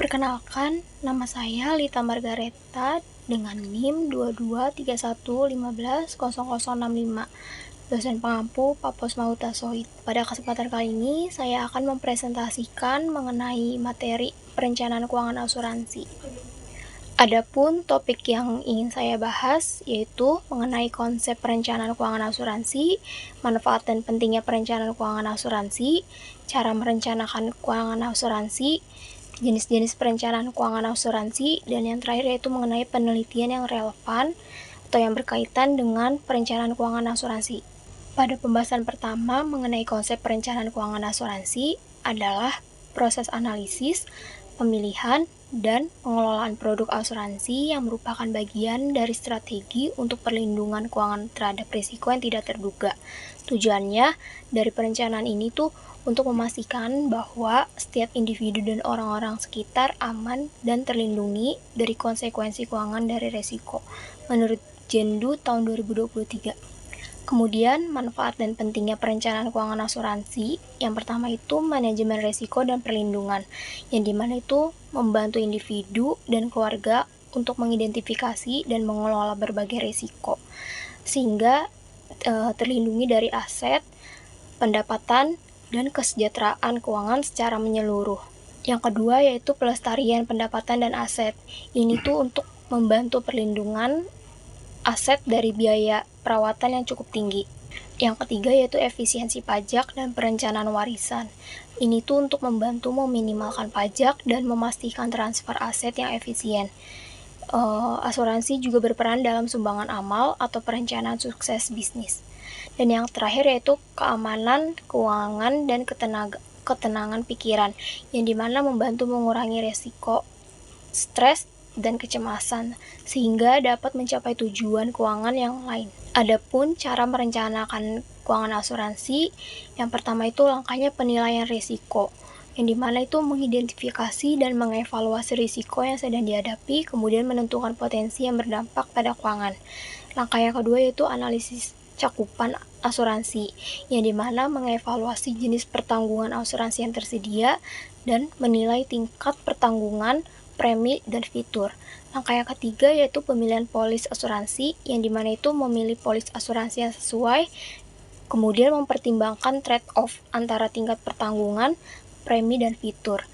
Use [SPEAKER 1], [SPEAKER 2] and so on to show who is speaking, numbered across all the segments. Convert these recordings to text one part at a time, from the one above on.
[SPEAKER 1] Perkenalkan, nama saya Lita Margareta dengan NIM 2231150065, dosen pengampu Papos Mautasoid. Pada kesempatan kali ini, saya akan mempresentasikan mengenai materi perencanaan keuangan asuransi. Adapun topik yang ingin saya bahas yaitu mengenai konsep perencanaan keuangan asuransi, manfaat dan pentingnya perencanaan keuangan asuransi, cara merencanakan keuangan asuransi, jenis-jenis perencanaan keuangan asuransi, dan yang terakhir yaitu mengenai penelitian yang relevan atau yang berkaitan dengan perencanaan keuangan asuransi. Pada pembahasan pertama mengenai konsep perencanaan keuangan asuransi adalah proses analisis, pemilihan, dan pengelolaan produk asuransi yang merupakan bagian dari strategi untuk perlindungan keuangan terhadap risiko yang tidak terduga. Tujuannya dari perencanaan ini tuh untuk memastikan bahwa setiap individu dan orang-orang sekitar aman dan terlindungi dari konsekuensi keuangan dari risiko, menurut Jendu tahun 2023. Kemudian, manfaat dan pentingnya perencanaan keuangan asuransi. Yang pertama itu manajemen risiko dan perlindungan, yang dimana itu membantu individu dan keluarga untuk mengidentifikasi dan mengelola berbagai risiko, sehingga terlindungi dari aset, pendapatan, dan kesejahteraan keuangan secara menyeluruh. Yang kedua yaitu pelestarian pendapatan dan aset. Ini tuh untuk membantu perlindungan aset dari biaya perawatan yang cukup tinggi. Yang ketiga yaitu efisiensi pajak dan perencanaan warisan. Ini tuh untuk membantu meminimalkan pajak dan memastikan transfer aset yang efisien. Asuransi juga berperan dalam sumbangan amal atau perencanaan sukses bisnis. Dan yang terakhir yaitu keamanan, keuangan, dan ketenangan pikiran, yang dimana membantu mengurangi resiko stres dan kecemasan, sehingga dapat mencapai tujuan keuangan yang lain. Adapun cara merencanakan keuangan asuransi, yang pertama itu langkahnya penilaian risiko, yang dimana itu mengidentifikasi dan mengevaluasi risiko yang sedang dihadapi, kemudian menentukan potensi yang berdampak pada keuangan. Langkah yang kedua yaitu analisis cakupan asuransi, yang dimana mengevaluasi jenis pertanggungan asuransi yang tersedia dan menilai tingkat pertanggungan, premi, dan fitur. Langkah yang ketiga yaitu pemilihan polis asuransi, yang dimana itu memilih polis asuransi yang sesuai, kemudian mempertimbangkan trade-off antara tingkat pertanggungan, premi, dan fitur.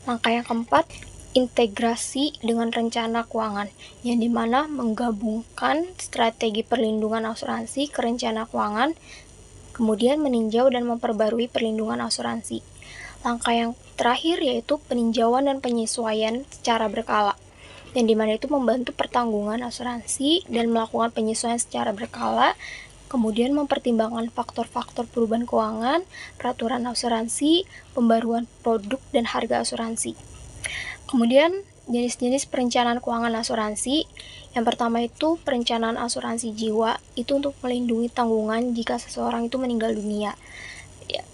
[SPEAKER 1] Langkah yang keempat, integrasi dengan rencana keuangan, yang dimana menggabungkan strategi perlindungan asuransi ke rencana keuangan, kemudian meninjau dan memperbarui perlindungan asuransi. Langkah yang terakhir yaitu peninjauan dan penyesuaian secara berkala, yang dimana itu membantu pertanggungan asuransi dan melakukan penyesuaian secara berkala, kemudian mempertimbangkan faktor-faktor perubahan keuangan, peraturan asuransi, pembaruan produk, dan harga asuransi. Kemudian jenis-jenis perencanaan keuangan asuransi. Yang pertama itu perencanaan asuransi jiwa, itu untuk melindungi tanggungan jika seseorang itu meninggal dunia.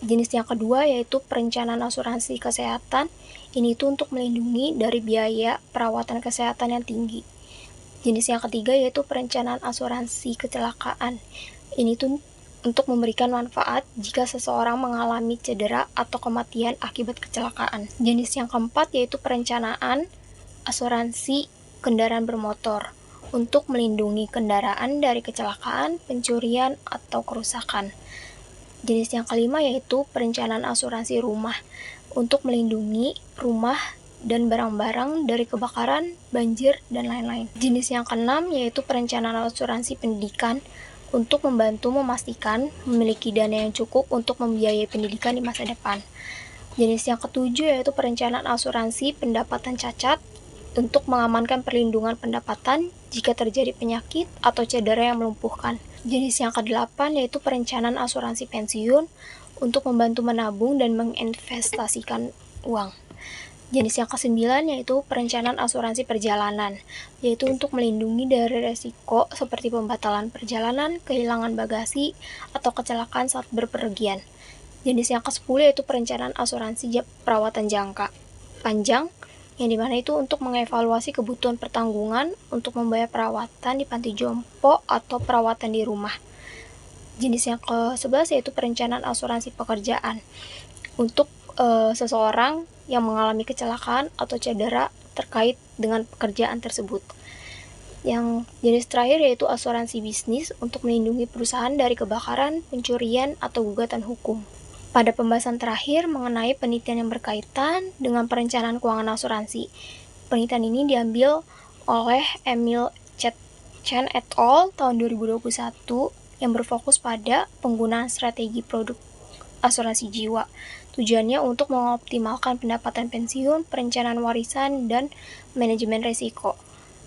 [SPEAKER 1] Jenis yang kedua yaitu perencanaan asuransi kesehatan. Ini tuh untuk melindungi dari biaya perawatan kesehatan yang tinggi. Jenis yang ketiga yaitu perencanaan asuransi kecelakaan. Ini tuh untuk memberikan manfaat jika seseorang mengalami cedera atau kematian akibat kecelakaan. Jenis yang keempat yaitu perencanaan asuransi kendaraan bermotor, untuk melindungi kendaraan dari kecelakaan, pencurian, atau kerusakan. Jenis yang kelima yaitu perencanaan asuransi rumah, untuk melindungi rumah dan barang-barang dari kebakaran, banjir, dan lain-lain. Jenis yang keenam yaitu perencanaan asuransi pendidikan, untuk membantu memastikan memiliki dana yang cukup untuk membiayai pendidikan di masa depan. Jenis yang ketujuh yaitu perencanaan asuransi pendapatan cacat, untuk mengamankan perlindungan pendapatan jika terjadi penyakit atau cedera yang melumpuhkan. Jenis yang kedelapan yaitu perencanaan asuransi pensiun, untuk membantu menabung dan menginvestasikan uang. Jenis yang kesembilan yaitu perencanaan asuransi perjalanan, yaitu untuk melindungi dari resiko seperti pembatalan perjalanan, kehilangan bagasi, atau kecelakaan saat berpergian. Jenis yang ke-10 yaitu perencanaan asuransi perawatan jangka panjang, yang dimana itu untuk mengevaluasi kebutuhan pertanggungan untuk membayar perawatan di panti jompo atau perawatan di rumah. Jenis yang ke-11 yaitu perencanaan asuransi pekerjaan, untuk seseorang yang mengalami kecelakaan atau cedera terkait dengan pekerjaan tersebut. Yang jenis terakhir yaitu asuransi bisnis untuk melindungi perusahaan dari kebakaran, pencurian, atau gugatan hukum. Pada pembahasan terakhir mengenai penelitian yang berkaitan dengan perencanaan keuangan asuransi. Penelitian ini diambil oleh Emil Chen et al. Tahun 2021 yang berfokus pada penggunaan strategi produk asuransi jiwa. Tujuannya untuk mengoptimalkan pendapatan pensiun, perencanaan warisan, dan manajemen risiko.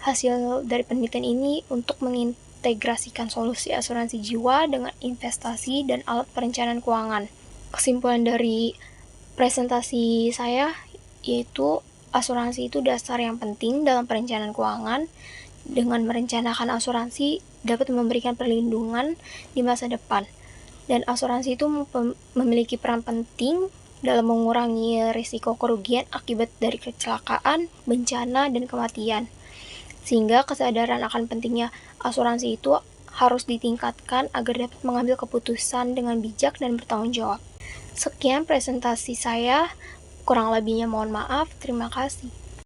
[SPEAKER 1] Hasil dari penelitian ini untuk mengintegrasikan solusi asuransi jiwa dengan investasi dan alat perencanaan keuangan. Kesimpulan dari presentasi saya yaitu asuransi itu dasar yang penting dalam perencanaan keuangan. Dengan merencanakan asuransi dapat memberikan perlindungan di masa depan. Dan asuransi itu memiliki peran penting dalam mengurangi risiko kerugian akibat dari kecelakaan, bencana, dan kematian. Sehingga kesadaran akan pentingnya asuransi itu harus ditingkatkan agar dapat mengambil keputusan dengan bijak dan bertanggung jawab. Sekian presentasi saya, kurang lebihnya mohon maaf, terima kasih.